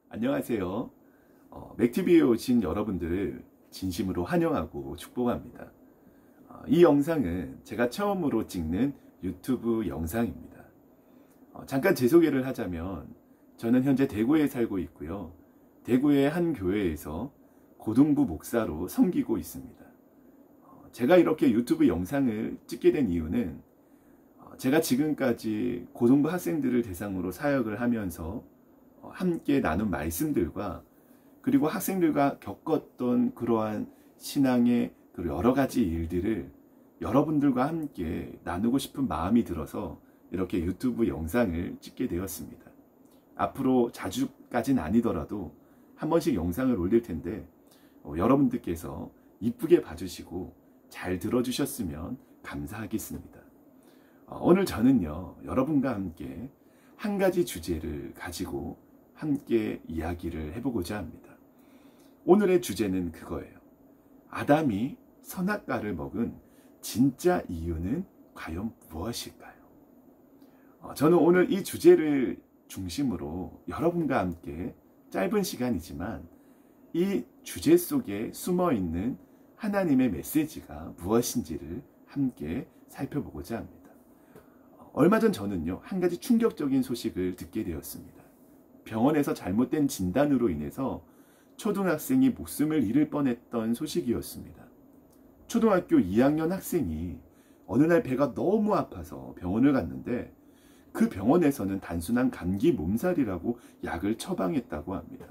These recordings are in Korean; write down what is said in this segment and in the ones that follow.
안녕하세요. 맥TV에 오신 여러분들을 진심으로 환영하고 축복합니다. 이 영상은 제가 처음으로 찍는 유튜브 영상입니다. 잠깐 제 소개를 하자면 저는 현재 대구에 살고 있고요. 대구의 한 교회에서 고등부 목사로 섬기고 있습니다. 제가 이렇게 유튜브 영상을 찍게 된 이유는 제가 지금까지 고등부 학생들을 대상으로 사역을 하면서 함께 나눈 말씀들과 그리고 학생들과 겪었던 그러한 신앙의 여러 가지 일들을 여러분들과 함께 나누고 싶은 마음이 들어서 이렇게 유튜브 영상을 찍게 되었습니다. 앞으로 자주까지는 아니더라도 한 번씩 영상을 올릴 텐데 여러분들께서 이쁘게 봐주시고 잘 들어주셨으면 감사하겠습니다. 오늘 저는요, 여러분과 함께 한 가지 주제를 가지고 함께 이야기를 해보고자 합니다. 오늘의 주제는 그거예요. 아담이 선악과를 먹은 진짜 이유는 과연 무엇일까요? 저는 오늘 이 주제를 중심으로 여러분과 함께 짧은 시간이지만 이 주제 속에 숨어있는 하나님의 메시지가 무엇인지를 함께 살펴보고자 합니다. 얼마 전 저는요, 한 가지 충격적인 소식을 듣게 되었습니다. 병원에서 잘못된 진단으로 인해서 초등학생이 목숨을 잃을 뻔했던 소식이었습니다. 초등학교 2학년 학생이 어느 날 배가 너무 아파서 병원을 갔는데 그 병원에서는 단순한 감기 몸살이라고 약을 처방했다고 합니다.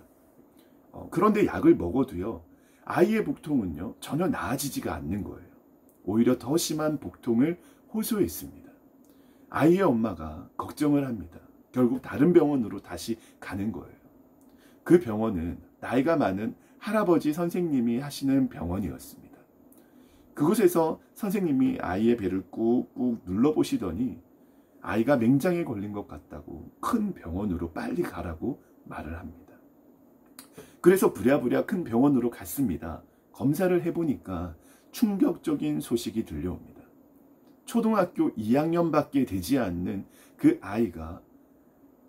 그런데 약을 먹어도요, 아이의 복통은요, 전혀 나아지지가 않는 거예요. 오히려 더 심한 복통을 호소했습니다. 아이의 엄마가 걱정을 합니다. 결국 다른 병원으로 다시 가는 거예요. 그 병원은 나이가 많은 할아버지 선생님이 하시는 병원이었습니다. 그곳에서 선생님이 아이의 배를 꾹꾹 눌러보시더니 아이가 맹장에 걸린 것 같다고 큰 병원으로 빨리 가라고 말을 합니다. 그래서 부랴부랴 큰 병원으로 갔습니다. 검사를 해보니까 충격적인 소식이 들려옵니다. 초등학교 2학년밖에 되지 않는 그 아이가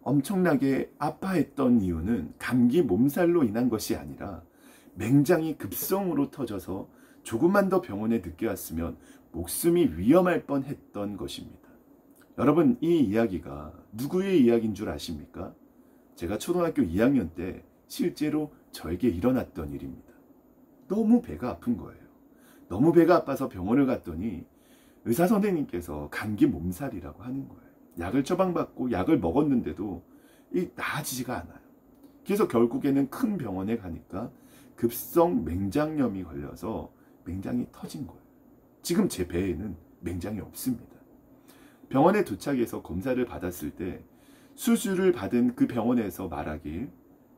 엄청나게 아파했던 이유는 감기 몸살로 인한 것이 아니라 맹장이 급성으로 터져서 조금만 더 병원에 늦게 왔으면 목숨이 위험할 뻔했던 것입니다. 여러분, 이 이야기가 누구의 이야기인 줄 아십니까? 제가 초등학교 2학년 때 실제로 저에게 일어났던 일입니다. 너무 배가 아픈 거예요. 너무 배가 아파서 병원을 갔더니 의사 선생님께서 감기 몸살이라고 하는 거예요. 약을 처방받고 약을 먹었는데도 나아지지가 않아요. 그래서 결국에는 큰 병원에 가니까 급성 맹장염이 걸려서 맹장이 터진 거예요. 지금 제 배에는 맹장이 없습니다. 병원에 도착해서 검사를 받았을 때 수술을 받은 그 병원에서 말하길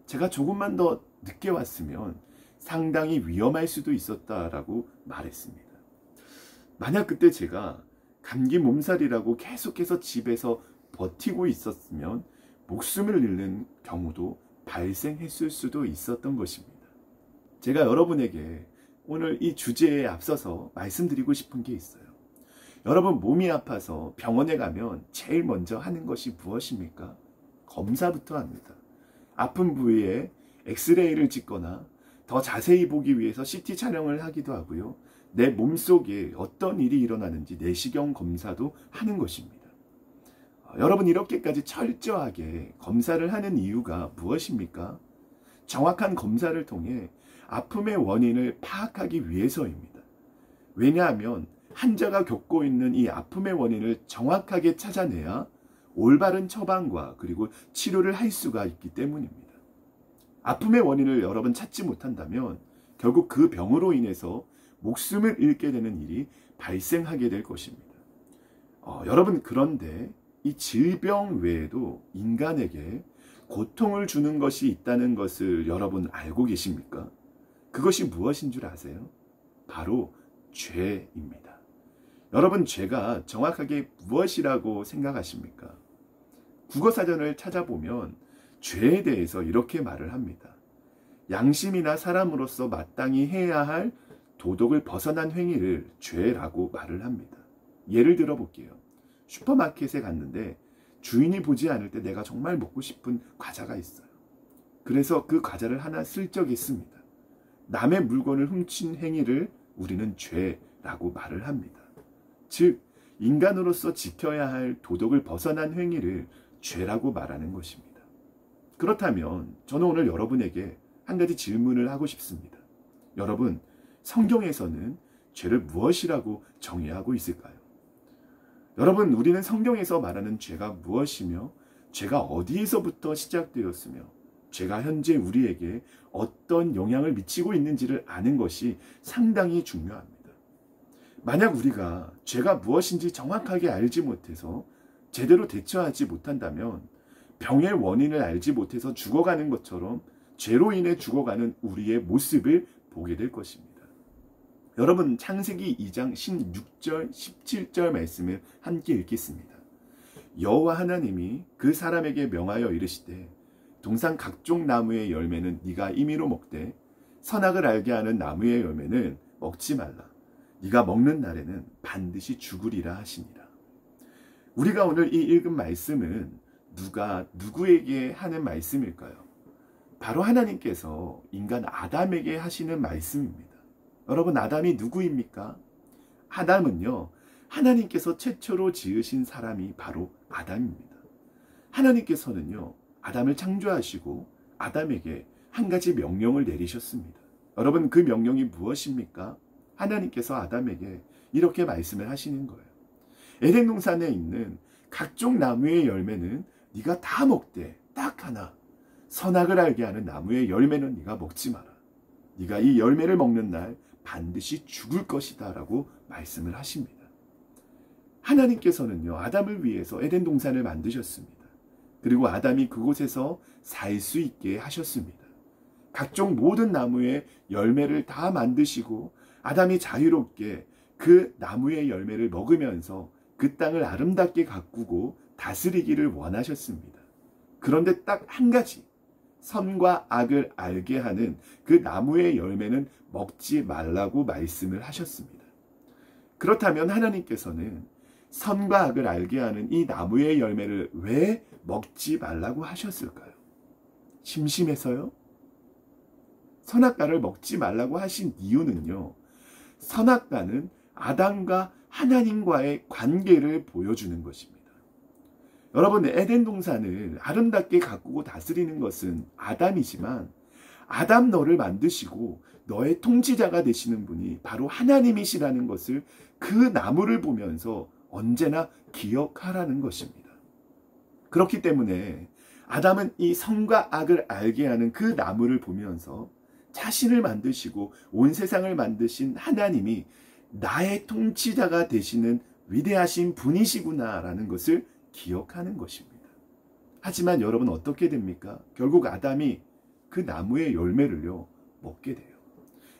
제가 조금만 더 늦게 왔으면 상당히 위험할 수도 있었다라고 말했습니다. 만약 그때 제가 감기 몸살이라고 계속해서 집에서 버티고 있었으면 목숨을 잃는 경우도 발생했을 수도 있었던 것입니다. 제가 여러분에게 오늘 이 주제에 앞서서 말씀드리고 싶은 게 있어요. 여러분, 몸이 아파서 병원에 가면 제일 먼저 하는 것이 무엇입니까? 검사부터 합니다. 아픈 부위에 엑스레이를 찍거나 더 자세히 보기 위해서 CT 촬영을 하기도 하고요. 내 몸속에 어떤 일이 일어나는지 내시경 검사도 하는 것입니다. 여러분, 이렇게까지 철저하게 검사를 하는 이유가 무엇입니까? 정확한 검사를 통해 아픔의 원인을 파악하기 위해서입니다. 왜냐하면 환자가 겪고 있는 이 아픔의 원인을 정확하게 찾아내야 올바른 처방과 그리고 치료를 할 수가 있기 때문입니다. 아픔의 원인을 여러분 찾지 못한다면 결국 그 병으로 인해서 목숨을 잃게 되는 일이 발생하게 될 것입니다. 여러분, 그런데 이 질병 외에도 인간에게 고통을 주는 것이 있다는 것을 여러분 알고 계십니까? 그것이 무엇인 줄 아세요? 바로 죄입니다. 여러분, 죄가 정확하게 무엇이라고 생각하십니까? 국어사전을 찾아보면 죄에 대해서 이렇게 말을 합니다. 양심이나 사람으로서 마땅히 해야 할 도덕을 벗어난 행위를 죄라고 말을 합니다. 예를 들어 볼게요. 슈퍼마켓에 갔는데 주인이 보지 않을 때 내가 정말 먹고 싶은 과자가 있어요. 그래서 그 과자를 하나 슬쩍 했습니다. 남의 물건을 훔친 행위를 우리는 죄라고 말을 합니다. 즉 인간으로서 지켜야 할 도덕을 벗어난 행위를 죄라고 말하는 것입니다. 그렇다면 저는 오늘 여러분에게 한 가지 질문을 하고 싶습니다. 여러분, 성경에서는 죄를 무엇이라고 정의하고 있을까요? 여러분, 우리는 성경에서 말하는 죄가 무엇이며 죄가 어디에서부터 시작되었으며 죄가 현재 우리에게 어떤 영향을 미치고 있는지를 아는 것이 상당히 중요합니다. 만약 우리가 죄가 무엇인지 정확하게 알지 못해서 제대로 대처하지 못한다면 병의 원인을 알지 못해서 죽어가는 것처럼 죄로 인해 죽어가는 우리의 모습을 보게 될 것입니다. 여러분, 창세기 2장 16절 17절 말씀을 함께 읽겠습니다. 여호와 하나님이 그 사람에게 명하여 이르시되 동산 각종 나무의 열매는 네가 임의로 먹되 선악을 알게 하는 나무의 열매는 먹지 말라. 네가 먹는 날에는 반드시 죽으리라 하시니라. 우리가 오늘 이 읽은 말씀은 누가 누구에게 하는 말씀일까요? 바로 하나님께서 인간 아담에게 하시는 말씀입니다. 여러분, 아담이 누구입니까? 아담은요, 하나님께서 최초로 지으신 사람이 바로 아담입니다. 하나님께서는요, 아담을 창조하시고 아담에게 한 가지 명령을 내리셨습니다. 여러분, 그 명령이 무엇입니까? 하나님께서 아담에게 이렇게 말씀을 하시는 거예요. 에덴 동산에 있는 각종 나무의 열매는 네가 다 먹되 딱 하나, 선악을 알게 하는 나무의 열매는 네가 먹지 마라. 네가 이 열매를 먹는 날 반드시 죽을 것이다 라고 말씀을 하십니다. 하나님께서는요, 아담을 위해서 에덴 동산을 만드셨습니다. 그리고 아담이 그곳에서 살 수 있게 하셨습니다. 각종 모든 나무의 열매를 다 만드시고 아담이 자유롭게 그 나무의 열매를 먹으면서 그 땅을 아름답게 가꾸고 다스리기를 원하셨습니다. 그런데 딱 한 가지, 선과 악을 알게 하는 그 나무의 열매는 먹지 말라고 말씀을 하셨습니다. 그렇다면 하나님께서는 선과 악을 알게 하는 이 나무의 열매를 왜 먹지 말라고 하셨을까요? 심심해서요? 선악과를 먹지 말라고 하신 이유는요, 선악과는 아담과 하나님과의 관계를 보여주는 것입니다. 여러분, 에덴 동산을 아름답게 가꾸고 다스리는 것은 아담이지만 아담 너를 만드시고 너의 통치자가 되시는 분이 바로 하나님이시라는 것을 그 나무를 보면서 언제나 기억하라는 것입니다. 그렇기 때문에 아담은 이 선과 악을 알게 하는 그 나무를 보면서 자신을 만드시고 온 세상을 만드신 하나님이 나의 통치자가 되시는 위대하신 분이시구나라는 것을 기억하는 것입니다. 하지만 여러분, 어떻게 됩니까? 결국 아담이 그 나무의 열매를요, 먹게 돼요.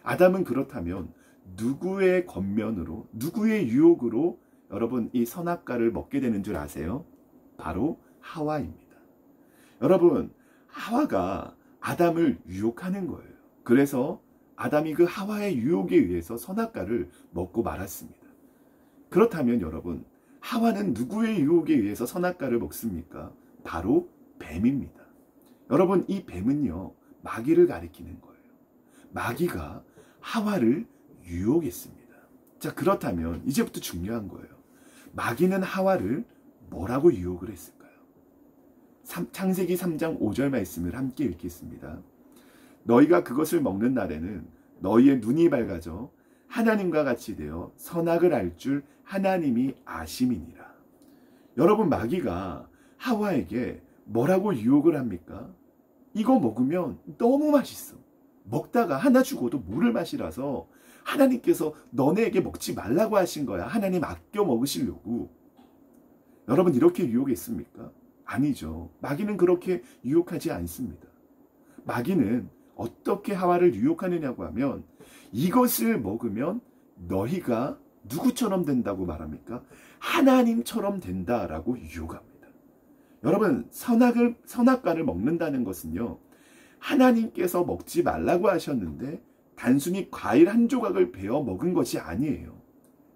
아담은 그렇다면 누구의 권면으로, 누구의 유혹으로 여러분 이 선악과를 먹게 되는 줄 아세요? 바로 하와입니다. 여러분, 하와가 아담을 유혹하는 거예요. 그래서 아담이 그 하와의 유혹에 의해서 선악과를 먹고 말았습니다. 그렇다면 여러분, 하와는 누구의 유혹에 의해서 선악과를 먹습니까? 바로 뱀입니다. 여러분, 이 뱀은요, 마귀를 가리키는 거예요. 마귀가 하와를 유혹했습니다. 자, 그렇다면 이제부터 중요한 거예요. 마귀는 하와를 뭐라고 유혹을 했을까요? 창세기 3장 5절 말씀을 함께 읽겠습니다. 너희가 그것을 먹는 날에는 너희의 눈이 밝아져 하나님과 같이 되어 선악을 알 줄 하나님이 아심이니라. 여러분, 마귀가 하와에게 뭐라고 유혹을 합니까? 이거 먹으면 너무 맛있어. 먹다가 하나 죽어도 물을 마시라서 하나님께서 너네에게 먹지 말라고 하신 거야. 하나님 아껴 먹으시려고. 여러분, 이렇게 유혹했습니까? 아니죠. 마귀는 그렇게 유혹하지 않습니다. 마귀는 어떻게 하와를 유혹하느냐고 하면 이것을 먹으면 너희가 누구처럼 된다고 말합니까? 하나님처럼 된다라고 유혹합니다. 여러분, 선악과를 먹는다는 것은요, 하나님께서 먹지 말라고 하셨는데 단순히 과일 한 조각을 베어 먹은 것이 아니에요.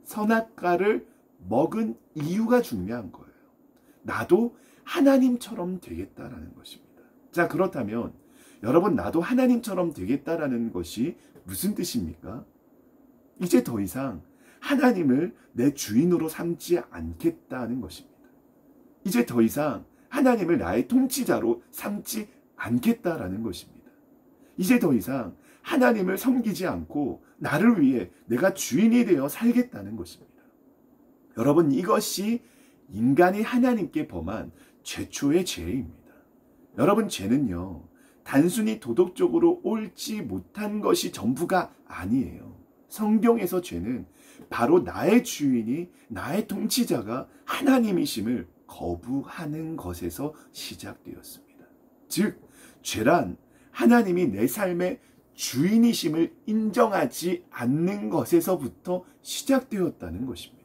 선악과를 먹은 이유가 중요한 거예요. 나도 하나님처럼 되겠다라는 것입니다. 자, 그렇다면 여러분, 나도 하나님처럼 되겠다라는 것이 무슨 뜻입니까? 이제 더 이상 하나님을 내 주인으로 삼지 않겠다는 것입니다. 이제 더 이상 하나님을 나의 통치자로 삼지 않겠다라는 것입니다. 이제 더 이상 하나님을 섬기지 않고 나를 위해 내가 주인이 되어 살겠다는 것입니다. 여러분, 이것이 인간이 하나님께 범한 최초의 죄입니다. 여러분, 죄는요, 단순히 도덕적으로 옳지 못한 것이 전부가 아니에요. 성경에서 죄는 바로 나의 주인이, 나의 통치자가 하나님이심을 거부하는 것에서 시작되었습니다. 즉, 죄란 하나님이 내 삶의 주인이심을 인정하지 않는 것에서부터 시작되었다는 것입니다.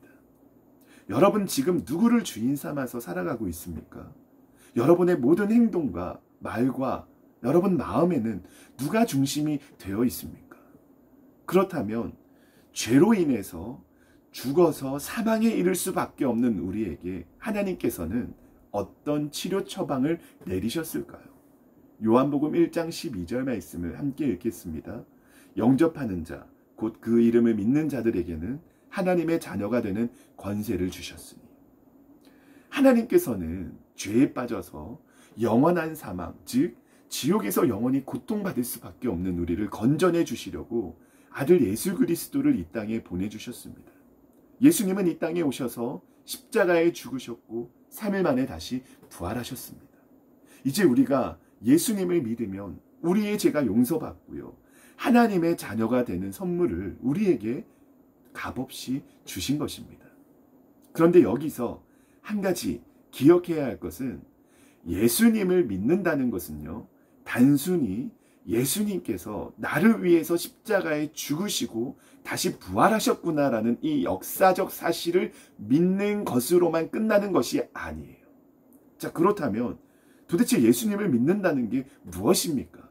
여러분, 지금 누구를 주인 삼아서 살아가고 있습니까? 여러분의 모든 행동과 말과 여러분 마음에는 누가 중심이 되어 있습니까? 그렇다면 죄로 인해서 죽어서 사망에 이를 수밖에 없는 우리에게 하나님께서는 어떤 치료 처방을 내리셨을까요? 요한복음 1장 12절 말씀을 함께 읽겠습니다. 영접하는 자, 곧 그 이름을 믿는 자들에게는 하나님의 자녀가 되는 권세를 주셨으니. 하나님께서는 죄에 빠져서 영원한 사망, 즉 지옥에서 영원히 고통받을 수밖에 없는 우리를 건져내 주시려고 아들 예수 그리스도를 이 땅에 보내주셨습니다. 예수님은 이 땅에 오셔서 십자가에 죽으셨고 3일 만에 다시 부활하셨습니다. 이제 우리가 예수님을 믿으면 우리의 죄가 용서받고요, 하나님의 자녀가 되는 선물을 우리에게 값없이 주신 것입니다. 그런데 여기서 한 가지 기억해야 할 것은, 예수님을 믿는다는 것은요, 단순히 예수님께서 나를 위해서 십자가에 죽으시고 다시 부활하셨구나라는 이 역사적 사실을 믿는 것으로만 끝나는 것이 아니에요. 자, 그렇다면 도대체 예수님을 믿는다는 게 무엇입니까?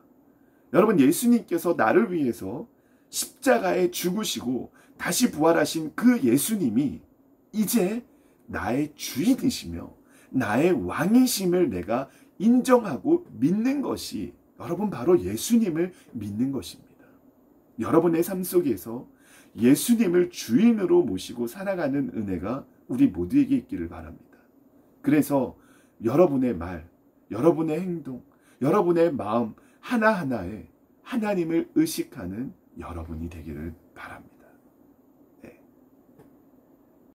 여러분, 예수님께서 나를 위해서 십자가에 죽으시고 다시 부활하신 그 예수님이 이제 나의 주인이시며 나의 왕이심을 내가 인정하고 믿는 것이, 여러분, 바로 예수님을 믿는 것입니다. 여러분의 삶 속에서 예수님을 주인으로 모시고 살아가는 은혜가 우리 모두에게 있기를 바랍니다. 그래서 여러분의 말, 여러분의 행동, 여러분의 마음 하나하나에 하나님을 의식하는 여러분이 되기를 바랍니다.